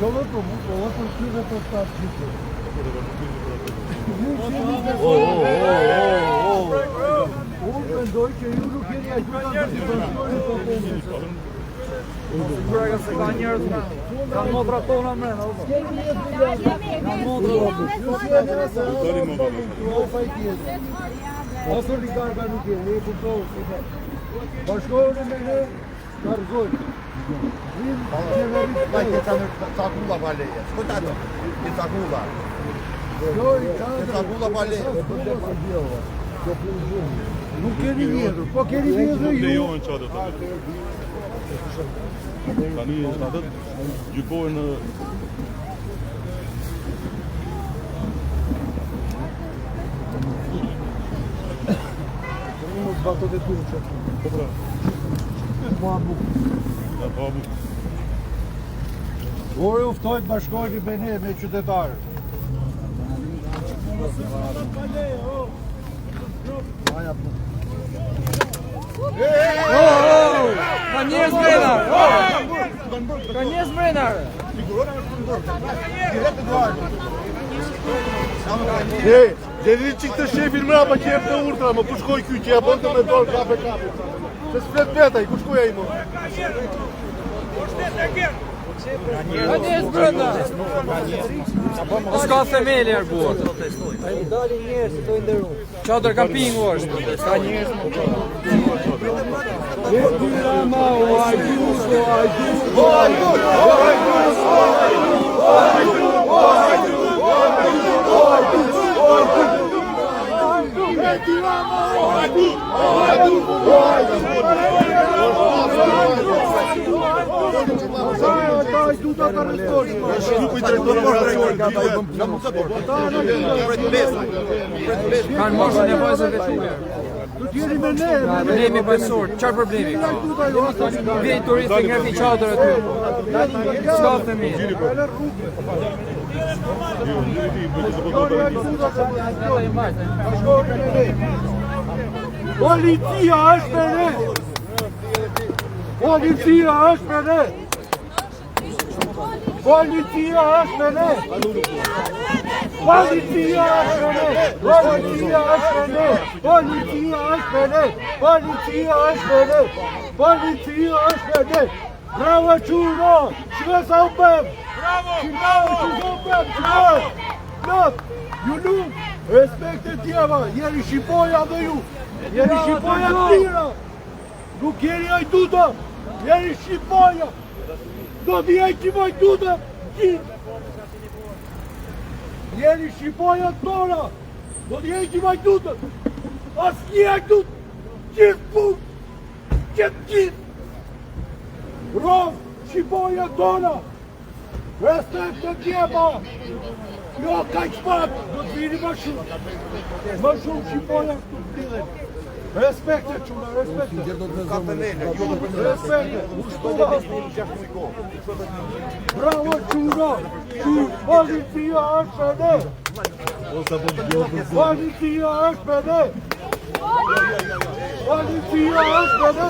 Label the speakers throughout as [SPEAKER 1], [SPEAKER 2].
[SPEAKER 1] Yolu tomu, o Türkiye toplantısı. Ben Deutsche Euro keni
[SPEAKER 2] Siguran se ka njerëz me. Kanë motra tona me, apo? Kanë
[SPEAKER 1] Asur di garba nuk e, ne kuptohet. Bashkëorën me ne Karzoj. Vim qeverisë
[SPEAKER 3] Vai che taculla baleia. Ascoltate, che taculla. Che taculla baleia.
[SPEAKER 1] Nuk keni vjetur, po keni vjetur ju.
[SPEAKER 4] Lejohen çadet. Tani çadet gjykohen në
[SPEAKER 1] Bato de Turcia. Babu.
[SPEAKER 4] babu.
[SPEAKER 1] Ore u ftojt bashkojnë me ne, me qytetarë.
[SPEAKER 2] Ka njerëz mrena! Ka njerëz mrena!
[SPEAKER 3] Gjeni që këtë shefin mrapa që jep të urtra, më ku shkoj ky që ja bën të me dorë kape. Se s'flet vetaj, ku shkoj ai më?
[SPEAKER 2] Ka njerëz brenda! S'ka themeli arbuat.
[SPEAKER 5] Ai dalin njerëz të nderuar.
[SPEAKER 2] Çadër kampingu është. Ka njerëz kanë marrë nevojë veçuar.
[SPEAKER 1] Do t'jeri me ne,
[SPEAKER 2] Problemi bëjësor, çfarë problemi? Vjen turistë nga fi çadër aty. S'ka themeli.
[SPEAKER 1] Policia është me ne! Policia është me ne! Policia është me ne! Policia është me ne! Policia është me ne! Policia është me ne! Policia është me ne! Policia është me ne! Bravo Çuro! Çfarë sa u bëm? Bravo! Çfarë u bëm? Plot! Ju lutem, respekte tjera, jeni shqipoja dhe ju! Jeni shqipoja të tjera! Nuk jeni ajtuta! Jeni shqipoja! Do t'i ajtim ajtuta! Jeni shqipoja tona! Do t'i ajtim ajtuta! As një ajtut! Gjithë pun! Gjithë! Rovë! Shqipoja tona! Respekte tjera! Jo, ka i qëpat, do të vini më shumë. Më shumë shqipoja këtu të tile. Respekte quna, respekte. Respekte, ushtuva. Bravo quna, policia është me ne. Policia është me ne. Policia është me ne.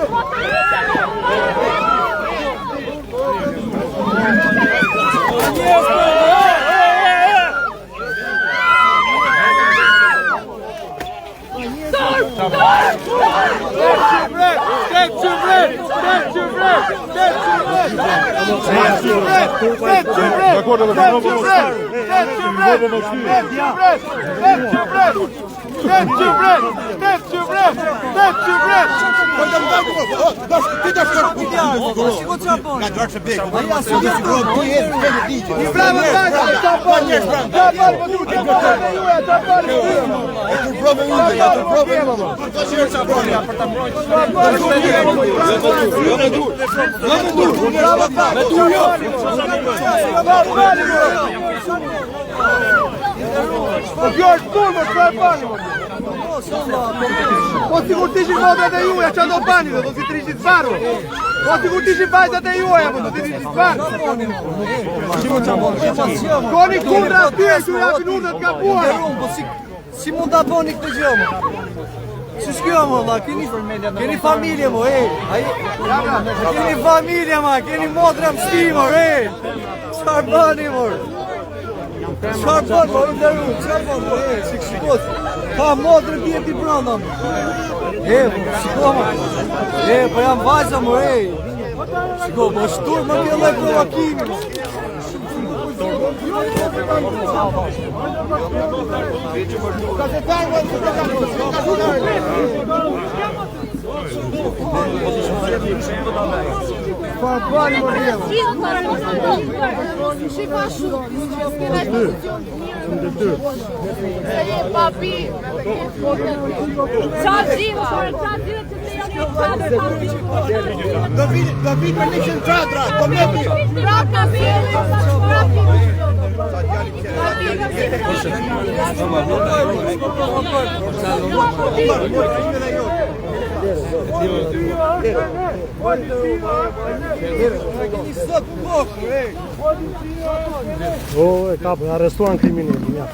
[SPEAKER 1] Po kjo është turmë, s'ka e bani më. Po sigur t'ishin modrat e juja që do bani dhe do si t'rishit faru. Po sigur t'ishin bajzat e juja, do si t'rishit faru. Koni kundra t'yre që japin urdhët ka buar.
[SPEAKER 5] Si mund ta bëni këtë gjë më? Si shkjo më, la, keni familje më, keni familje më, keni modra më shti më, Çfarë bani mor? Çfarë bani mor? Çfarë bani mor? Shikoj. Ka modrë djeti brenda. Shiko. Po jam vajza mor. Shiko, po shtur më ke lloj provokimi.
[SPEAKER 1] Do vi për një çadra, do më
[SPEAKER 6] O, e kapën, arrestuan kriminalin, ja.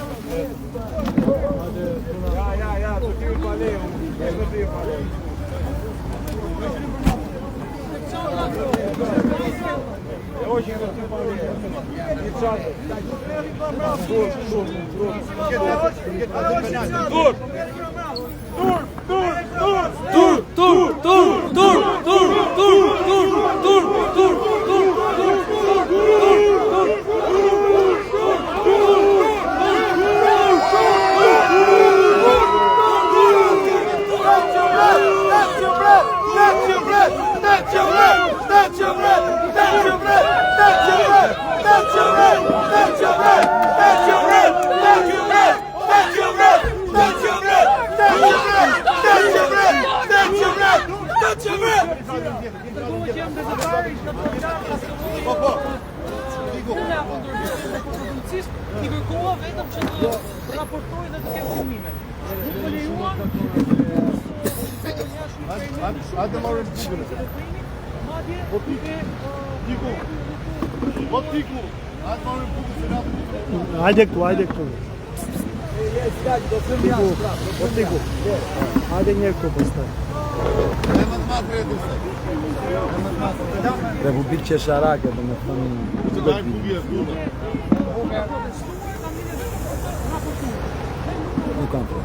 [SPEAKER 2] I kërkova vetëm që të raportoj dhe të kemë filmime. Nuk më lejuan.
[SPEAKER 3] Hajde marrëm bukën.
[SPEAKER 2] Madje
[SPEAKER 3] Po tiku. Po tiku. Hajde marrëm bukën se na bukën.
[SPEAKER 6] Hajde këtu. Po tiku. Hajde një këtu pastaj. Republikë Qesharake, do me thënë. Nuk kam.